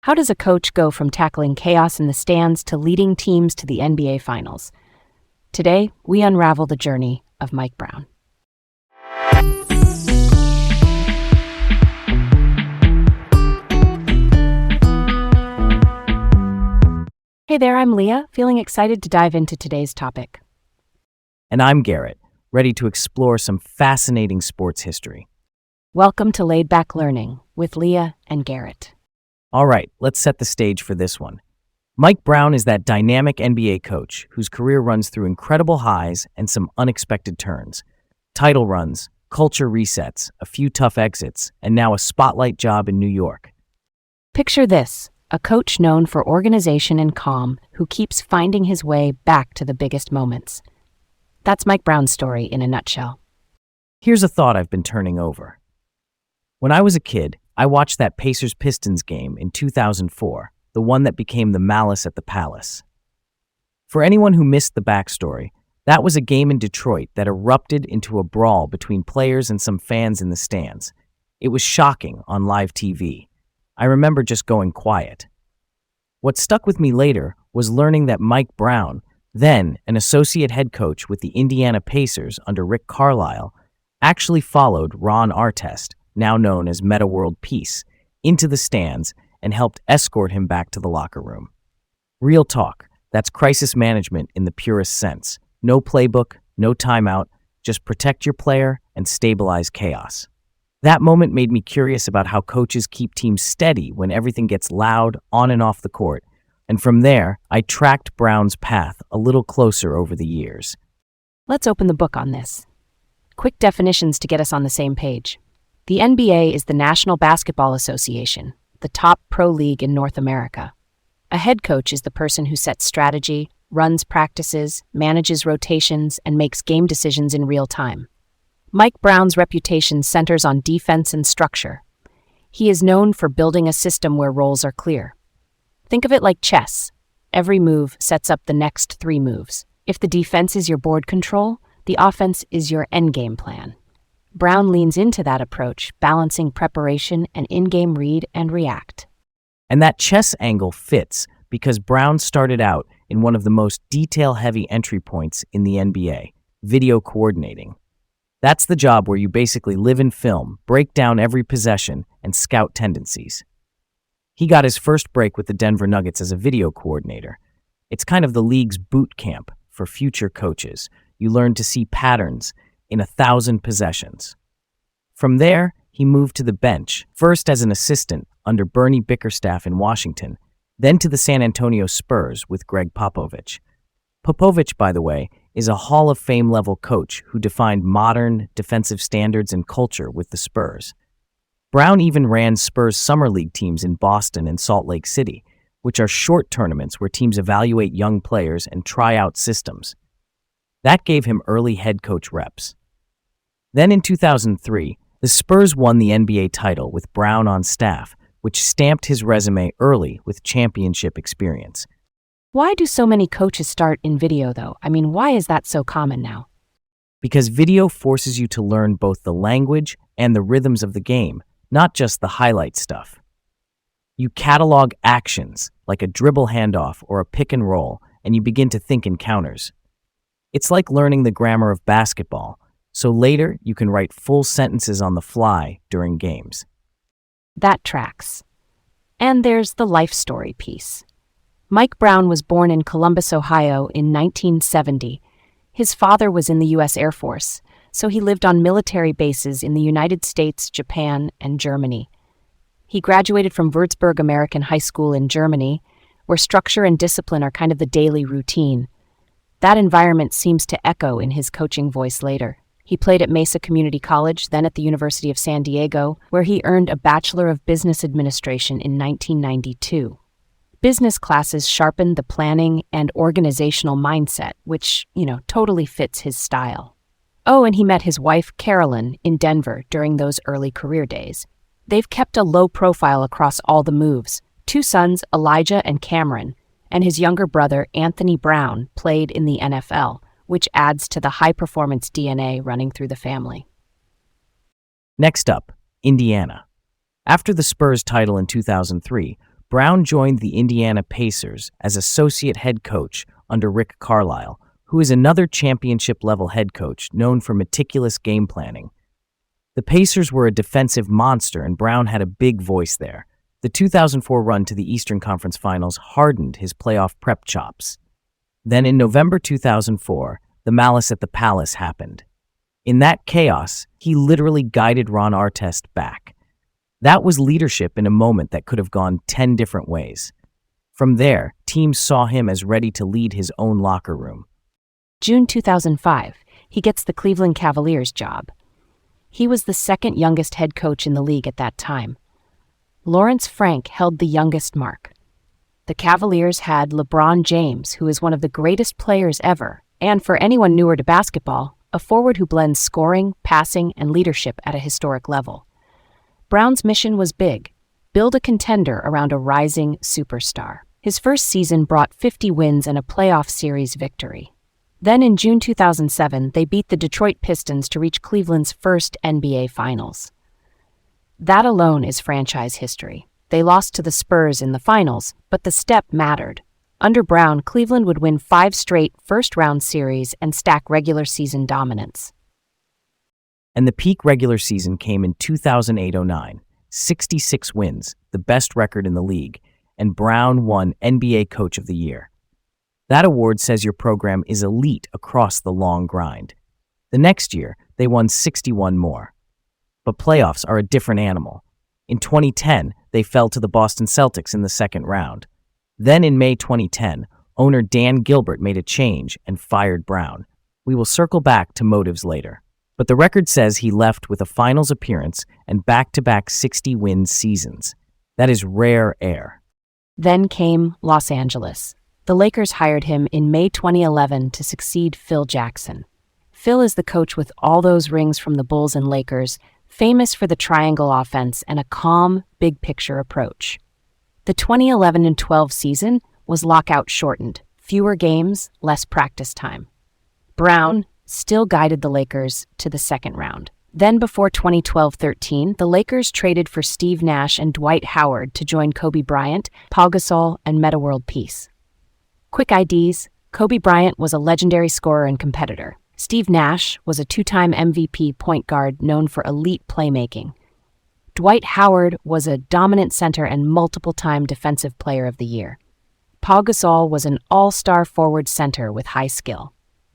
How does a coach go from tackling chaos in the stands to leading teams to the NBA Finals? Today, we unravel the journey of Mike Brown. Hey there, I'm Leah, feeling excited to dive into today's topic. And I'm Garrett, ready to explore some fascinating sports history. Welcome to Laid Back Learning with Leah and Garrett. All right, let's set the stage for this one. Mike Brown is that dynamic NBA coach whose career runs through incredible highs and some unexpected turns. Title runs, culture resets, a few tough exits, and now a spotlight job in New York. Picture this, a coach known for organization and calm who keeps finding his way back to the biggest moments. That's Mike Brown's story in a nutshell. Here's a thought I've been turning over. When I was a kid, I watched that Pacers-Pistons game in 2004, the one that became the Malice at the Palace. For anyone who missed the backstory, that was a game in Detroit that erupted into a brawl between players and some fans in the stands. It was shocking on live TV. I remember just going quiet. What stuck with me later was learning that Mike Brown, then an associate head coach with the Indiana Pacers under Rick Carlisle, actually followed Ron Artest, now known as Metta World Peace, into the stands and helped escort him back to the locker room. Real talk, that's crisis management in the purest sense. No playbook, no timeout, just protect your player and stabilize chaos. That moment made me curious about how coaches keep teams steady when everything gets loud on and off the court, and from there, I tracked Brown's path a little closer over the years. Let's open the book on this. Quick definitions to get us on the same page. The NBA is the National Basketball Association, the top pro league in North America. A head coach is the person who sets strategy, runs practices, manages rotations, and makes game decisions in real time. Mike Brown's reputation centers on defense and structure. He is known for building a system where roles are clear. Think of it like chess. Every move sets up the next 3 moves. If the defense is your board control, the offense is your endgame plan. Brown leans into that approach, balancing preparation and in-game read and react. And that chess angle fits because Brown started out in one of the most detail-heavy entry points in the NBA, video coordinating. That's the job where you basically live in film, break down every possession, and scout tendencies. He got his first break with the Denver Nuggets as a video coordinator. It's kind of the league's boot camp for future coaches. You learn to see patterns in 1,000 possessions. From there, he moved to the bench, first as an assistant under Bernie Bickerstaff in Washington, then to the San Antonio Spurs with Greg Popovich. Popovich, by the way, is a Hall of Fame-level coach who defined modern defensive standards and culture with the Spurs. Brown even ran Spurs Summer League teams in Boston and Salt Lake City, which are short tournaments where teams evaluate young players and try out systems. That gave him early head coach reps. Then in 2003, the Spurs won the NBA title with Brown on staff, which stamped his resume early with championship experience. Why do so many coaches start in video, though? Why is that so common now? Because video forces you to learn both the language and the rhythms of the game, not just the highlight stuff. You catalog actions, like a dribble handoff or a pick and roll, and you begin to think in counters. It's like learning the grammar of basketball, so later you can write full sentences on the fly during games. That tracks. And there's the life story piece. Mike Brown was born in Columbus, Ohio in 1970. His father was in the U.S. Air Force, so he lived on military bases in the United States, Japan, and Germany. He graduated from Würzburg American High School in Germany, where structure and discipline are kind of the daily routine. That environment seems to echo in his coaching voice later. He played at Mesa Community College, then at the University of San Diego, where he earned a Bachelor of Business Administration in 1992. Business classes sharpened the planning and organizational mindset, which, totally fits his style. Oh, and he met his wife, Carolyn, in Denver during those early career days. They've kept a low profile across all the moves. 2 sons, Elijah and Cameron, and his younger brother, Anthony Brown, played in the NFL, which adds to the high-performance DNA running through the family. Next up, Indiana. After the Spurs title in 2003, Brown joined the Indiana Pacers as associate head coach under Rick Carlisle, who is another championship-level head coach known for meticulous game planning. The Pacers were a defensive monster, and Brown had a big voice there. The 2004 run to the Eastern Conference Finals hardened his playoff prep chops. Then in November 2004, the Malice at the Palace happened. In that chaos, he literally guided Ron Artest back. That was leadership in a moment that could have gone 10 different ways. From there, teams saw him as ready to lead his own locker room. June 2005, he gets the Cleveland Cavaliers job. He was the second youngest head coach in the league at that time. Lawrence Frank held the youngest mark. The Cavaliers had LeBron James, who is one of the greatest players ever, and for anyone newer to basketball, a forward who blends scoring, passing, and leadership at a historic level. Brown's mission was big: build a contender around a rising superstar. His first season brought 50 wins and a playoff series victory. Then in June 2007, they beat the Detroit Pistons to reach Cleveland's first NBA Finals. That alone is franchise history. They lost to the Spurs in the finals, but the step mattered. Under Brown, Cleveland would win 5 straight first-round series and stack regular season dominance. And the peak regular season came in 2008-09, 66 wins, the best record in the league, and Brown won NBA Coach of the Year. That award says your program is elite across the long grind. The next year, they won 61 more. But playoffs are a different animal. In 2010, they fell to the Boston Celtics in the second round. Then in May 2010, owner Dan Gilbert made a change and fired Brown. We will circle back to motives later. But the record says he left with a finals appearance and back-to-back 60-win seasons. That is rare air. Then came Los Angeles. The Lakers hired him in May 2011 to succeed Phil Jackson. Phil is the coach with all those rings from the Bulls and Lakers, famous for the triangle offense and a calm, big-picture approach. The 2011 and 12 season was lockout shortened, fewer games, less practice time. Brown still guided the Lakers to the second round. Then before 2012-13, the Lakers traded for Steve Nash and Dwight Howard to join Kobe Bryant, Pau Gasol, and Metta World Peace. Quick IDs: Kobe Bryant was a legendary scorer and competitor. Steve Nash was a 2-time MVP point guard known for elite playmaking. Dwight Howard was a dominant center and multiple-time Defensive Player of the Year. Pau Gasol was an all-star forward center with high skill.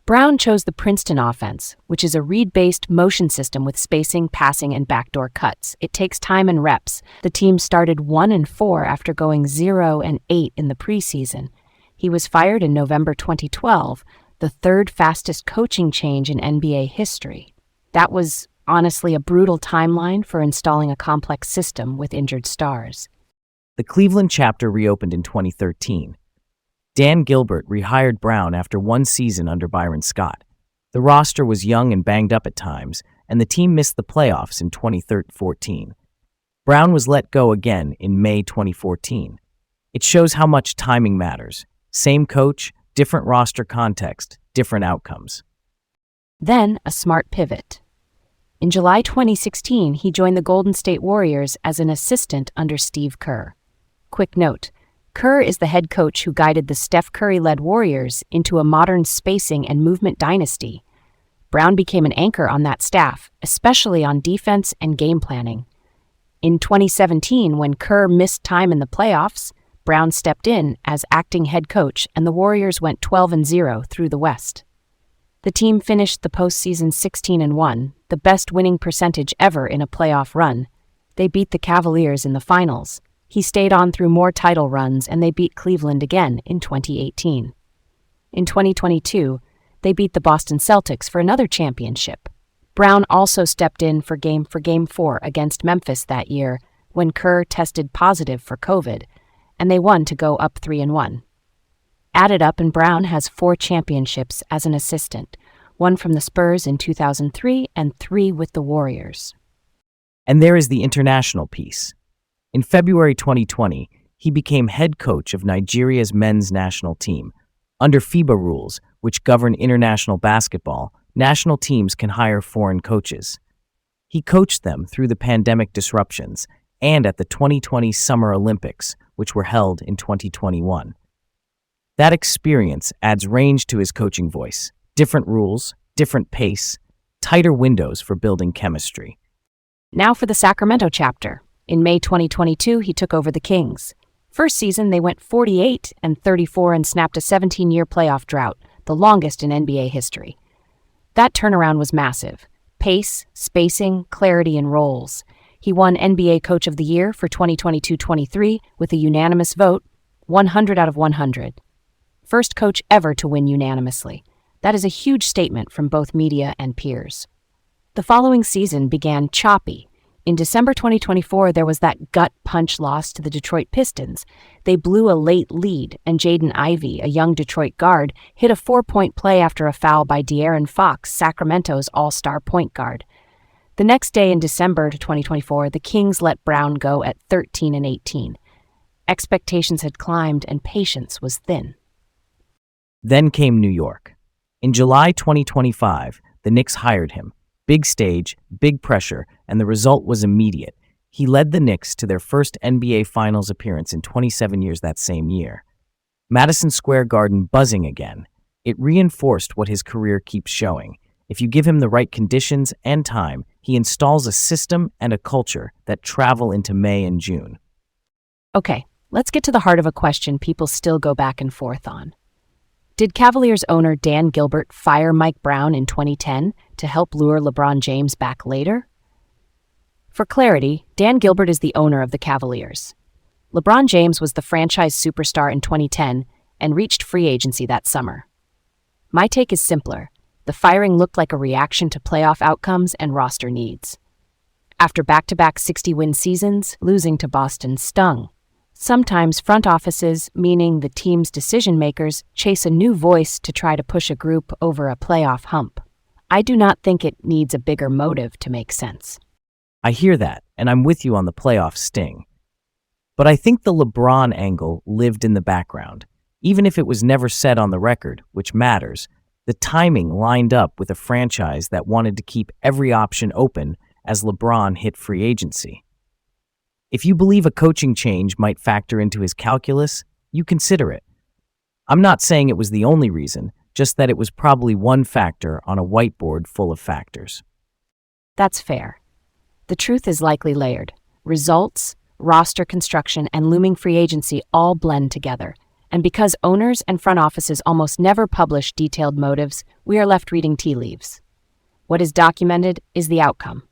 Brown chose the Princeton offense, which is a read-based motion system with spacing, passing, and backdoor cuts. It takes time and reps. The team started 1-4 after going 0-8 in the preseason. He was fired in November 2012, the third fastest coaching change in NBA history. That was honestly a brutal timeline for installing a complex system with injured stars. The Cleveland chapter reopened in 2013. Dan Gilbert rehired Brown after one season under Byron Scott. The roster was young and banged up at times, and the team missed the playoffs in 2013-14. Brown was let go again in May 2014. It shows how much timing matters. Same coach, different roster context, different outcomes. Then a smart pivot. In July 2016, he joined the Golden State Warriors as an assistant under Steve Kerr. Quick note: Kerr is the head coach who guided the Steph Curry-led Warriors into a modern spacing and movement dynasty. Brown became an anchor on that staff, especially on defense and game planning. In 2017, when Kerr missed time in the playoffs, Brown stepped in as acting head coach, and the Warriors went 12-0 through the West. The team finished the postseason 16-1, the best winning percentage ever in a playoff run. They beat the Cavaliers in the finals. He stayed on through more title runs, and they beat Cleveland again in 2018. In 2022, they beat the Boston Celtics for another championship. Brown also stepped in for Game 4 against Memphis that year when Kerr tested positive for COVID, and they won to go up 3-1. Added up, and Brown has 4 championships as an assistant, 1 from the Spurs in 2003 and 3 with the Warriors. And there is the international piece. In February 2020, he became head coach of Nigeria's men's national team. Under FIBA rules, which govern international basketball, national teams can hire foreign coaches. He coached them through the pandemic disruptions and at the 2020 Summer Olympics, which were held in 2021. That experience adds range to his coaching voice. Different rules, different pace, tighter windows for building chemistry. Now for the Sacramento chapter. In May 2022, he took over the Kings. First season, they went 48-34 and snapped a 17-year playoff drought, the longest in NBA history. That turnaround was massive. Pace, spacing, clarity, and roles. He won NBA Coach of the Year for 2022-23 with a unanimous vote, 100 out of 100. First coach ever to win unanimously. That is a huge statement from both media and peers. The following season began choppy. In December 2024, there was that gut punch loss to the Detroit Pistons. They blew a late lead, and Jaden Ivey, a young Detroit guard, hit a 4-point play after a foul by De'Aaron Fox, Sacramento's all-star point guard. The next day in December 2024, the Kings let Brown go at 13-18. Expectations had climbed and patience was thin. Then came New York. In July 2025, the Knicks hired him. Big stage, big pressure, and the result was immediate. He led the Knicks to their first NBA Finals appearance in 27 years that same year. Madison Square Garden buzzing again. It reinforced what his career keeps showing. If you give him the right conditions and time, he installs a system and a culture that travel into May and June. Okay, let's get to the heart of a question people still go back and forth on. Did Cavaliers owner Dan Gilbert fire Mike Brown in 2010 to help lure LeBron James back later? For clarity, Dan Gilbert is the owner of the Cavaliers. LeBron James was the franchise superstar in 2010 and reached free agency that summer. My take is simpler. The firing looked like a reaction to playoff outcomes and roster needs. After back-to-back 60-win seasons, losing to Boston stung. Sometimes front offices, meaning the team's decision-makers, chase a new voice to try to push a group over a playoff hump. I do not think it needs a bigger motive to make sense. I hear that, and I'm with you on the playoff sting. But I think the LeBron angle lived in the background. Even if it was never said on the record, which matters, the timing lined up with a franchise that wanted to keep every option open as LeBron hit free agency. If you believe a coaching change might factor into his calculus, you consider it. I'm not saying it was the only reason, just that it was probably one factor on a whiteboard full of factors. That's fair. The truth is likely layered. Results, roster construction, and looming free agency all blend together. And because owners and front offices almost never publish detailed motives, we are left reading tea leaves. What is documented is the outcome.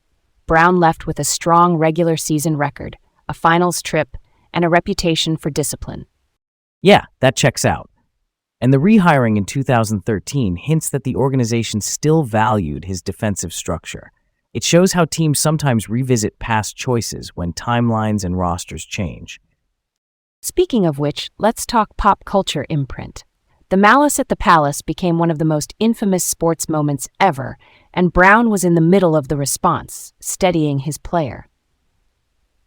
Brown left with a strong regular season record, a finals trip, and a reputation for discipline. Yeah, that checks out. And the rehiring in 2013 hints that the organization still valued his defensive structure. It shows how teams sometimes revisit past choices when timelines and rosters change. Speaking of which, let's talk pop culture imprint. The Malice at the Palace became one of the most infamous sports moments ever, and Brown was in the middle of the response, steadying his player.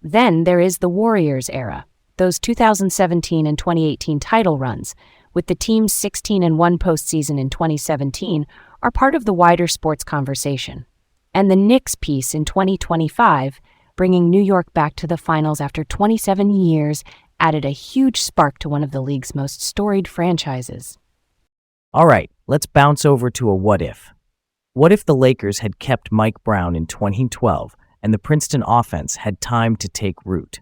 Then there is the Warriors era, those 2017 and 2018 title runs, with the team's 16-1 postseason in 2017, are part of the wider sports conversation. And the Knicks piece in 2025, bringing New York back to the finals after 27 years, added a huge spark to one of the league's most storied franchises. All right, let's bounce over to a what if. What if the Lakers had kept Mike Brown in 2012 and the Princeton offense had time to take root?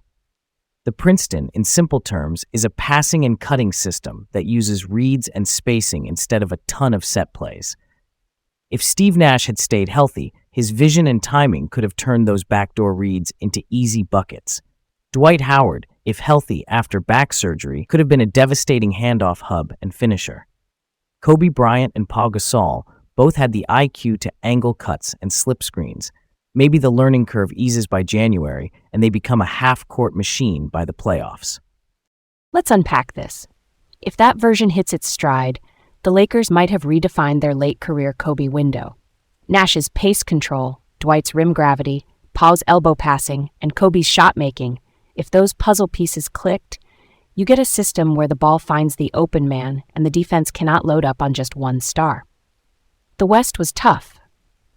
The Princeton, in simple terms, is a passing and cutting system that uses reads and spacing instead of a ton of set plays. If Steve Nash had stayed healthy, his vision and timing could have turned those backdoor reads into easy buckets. Dwight Howard, if healthy after back surgery, could have been a devastating handoff hub and finisher. Kobe Bryant and Pau Gasol both had the IQ to angle cuts and slip screens. Maybe the learning curve eases by January and they become a half-court machine by the playoffs. Let's unpack this. If that version hits its stride, the Lakers might have redefined their late-career Kobe window. Nash's pace control, Dwight's rim gravity, Pau's elbow passing, and Kobe's shot-making, if those puzzle pieces clicked, you get a system where the ball finds the open man and the defense cannot load up on just one star. The West was tough,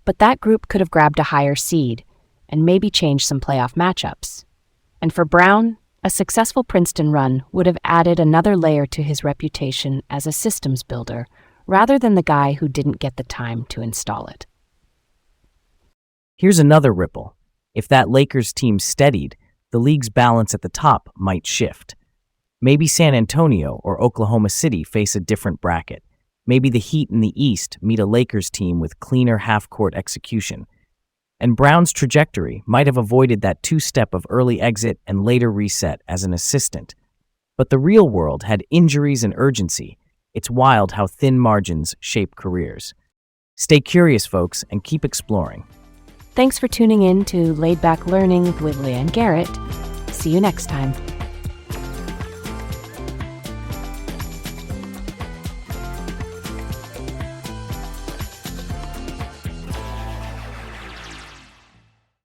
but that group could have grabbed a higher seed and maybe changed some playoff matchups. And for Brown, A successful Princeton run would have added another layer to his reputation as a systems builder, rather than the guy who didn't get the time to install it. Here's another ripple. If that Lakers team steadied, the league's balance at the top might shift. Maybe San Antonio or Oklahoma City face a different bracket. Maybe the Heat in the East meet a Lakers team with cleaner half-court execution. And Brown's trajectory might have avoided that two-step of early exit and later reset as an assistant. But the real world had injuries and urgency. It's wild how thin margins shape careers. Stay curious, folks, and keep exploring. Thanks for tuning in to Laid Back Learning with Leah and Garrett. See you next time.